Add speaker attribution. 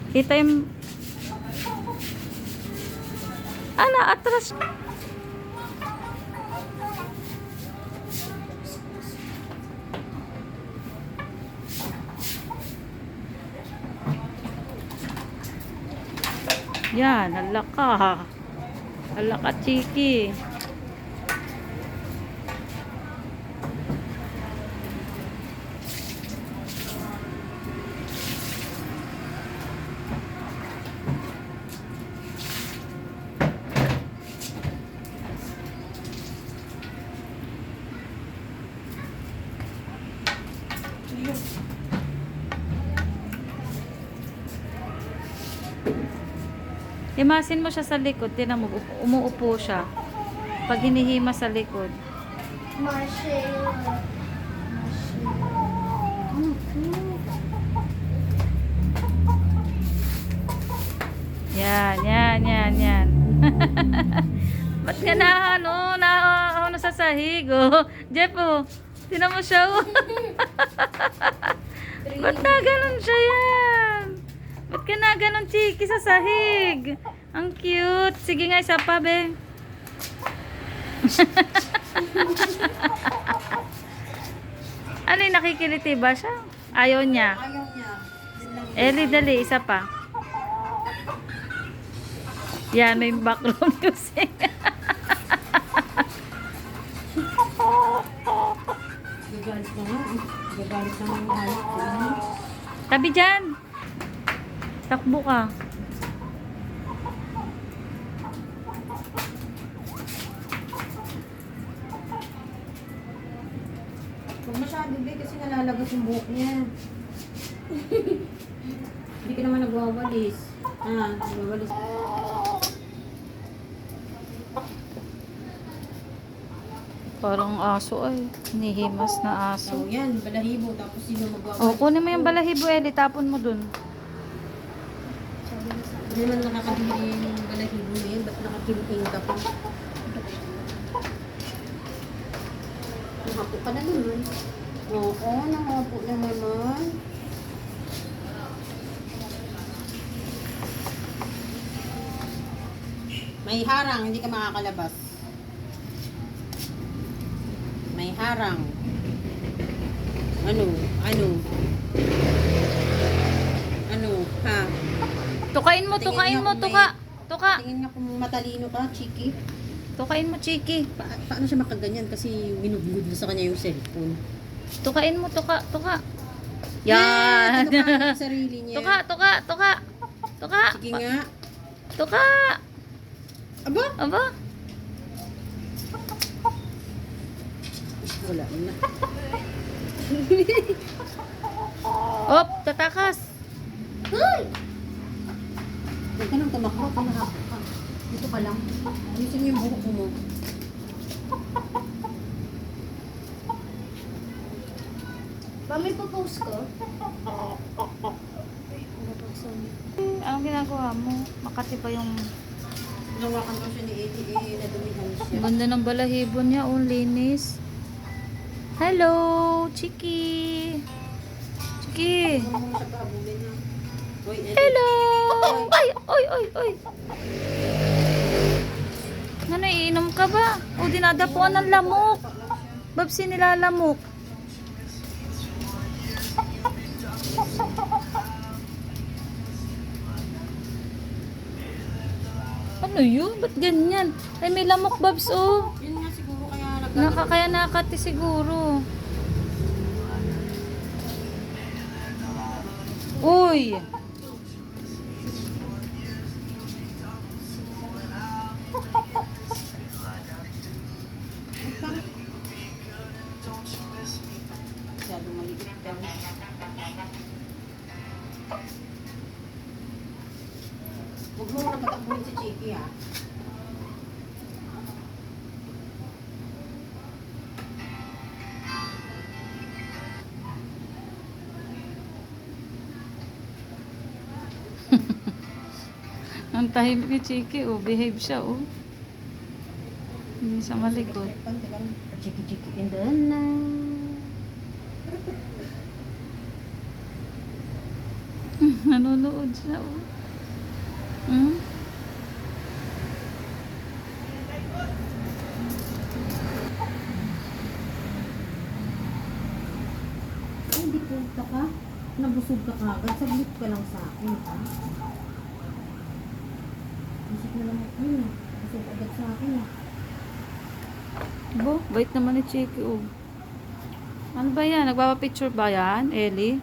Speaker 1: Kita yung... Ala, atras. Yan, hala ka. Hala ka, Chiki. Himasin mo siya sa likod. Tinan mo, umuupo siya. Pag hinihima sa likod.
Speaker 2: Marshall.
Speaker 1: Yan, yan, yan, yan. Ba't ka na, ano, sa sahig, oh. Jeff, oh. Tinan mo siya, oh. Ba't na ganun siya yan? Ba't ka na ganun, Chiki, sa sahig? Ang cute. Sige nga, isa pa, be. Ano yung nakikiliti ba siya? Ayaw niya.
Speaker 2: Ayaw niya.
Speaker 1: Eli, dali, isa pa. Yan, may background music.
Speaker 2: Gagalit na nga. Gagalit na nga yung hanap.
Speaker 1: Tabi dyan. Takbo ka.
Speaker 2: Huwag masyado, be, kasi nalalabas yung buhok niya. Hindi ka naman nagwawalis. Nagwawalis.
Speaker 1: Parang aso ay. Nihimas na aso.
Speaker 2: So, yan, balahibo. Tapos sino magwawalis?
Speaker 1: O, kunin mo yung balahibo, Eli. Tapon mo dun.
Speaker 2: Hindi naman nakakabili yung balahibo na yun. Ba't nakakimping ka pa? Nakapo ka na naman. Oo, nakapo na naman. May harang, hindi ka makakalabas. May harang. Ano? Ha?
Speaker 1: Tukain mo, tukain mo, tuka. Tuka.
Speaker 2: Tingin nga kung matalino ka, Chiki.
Speaker 1: Tukain mo, Chiki.
Speaker 2: Paano siya makaganyan? Kasi ginugod na sa kanya yung cellphone.
Speaker 1: Tukain mo, tuka, tuka.
Speaker 2: Yan!
Speaker 1: Yan.
Speaker 2: Tinuka yung sarili niya.
Speaker 1: Tuka, tuka, tuka. Tuka.
Speaker 2: Sige nga.
Speaker 1: Tuka.
Speaker 2: Aba?
Speaker 1: Aba.
Speaker 2: Wala na.
Speaker 1: Op, tatakas.
Speaker 2: Hoy! Huwag ka nang tumakbo. Kumarap ka. Dito ka lang. Ayusin mo yung buhok mo.
Speaker 3: Mami, popost ko?
Speaker 1: Anong ginagawa mo? Makati pa yung...
Speaker 2: Nawakan ko siya ni Eddie. Nadumihan siya.
Speaker 1: Ang ganda ng balahibo niya. Oh, linis. Hello, Chiki. Chiki.
Speaker 2: Huwag mo siya paabulin ha. Hoy, Eddie.
Speaker 1: Hello. Ay, oy, oy, oy. Ano, iinom ka ba? O, dinadapuan ng lamok. Babsi, nilalamok. Ano yun? Ba't ganyan? Ay, may lamok, Babs, oh.
Speaker 2: Yun nga siguro kaya
Speaker 1: Kaya nakati siguro. Uy!
Speaker 2: Masyadong maligit ka. Huwag mo na patakbuhin si Chiki ha.
Speaker 1: Ang tahimik ni Chiki, oh. Behave siya, oh. Hindi siya malikot.
Speaker 2: Chiki in the night.
Speaker 1: Nanonood siya, oh. Hmm?
Speaker 2: Ay, hindi punta ka. Nabusog ka kagad. Saglit ka lang sa akin, ha? Busog na lang ako yun, ah. Busog agad sa akin, ah.
Speaker 1: Bo, bait naman ni Chiki, oh. Ano ba yan? Nagpapapicture ba yan, Ellie?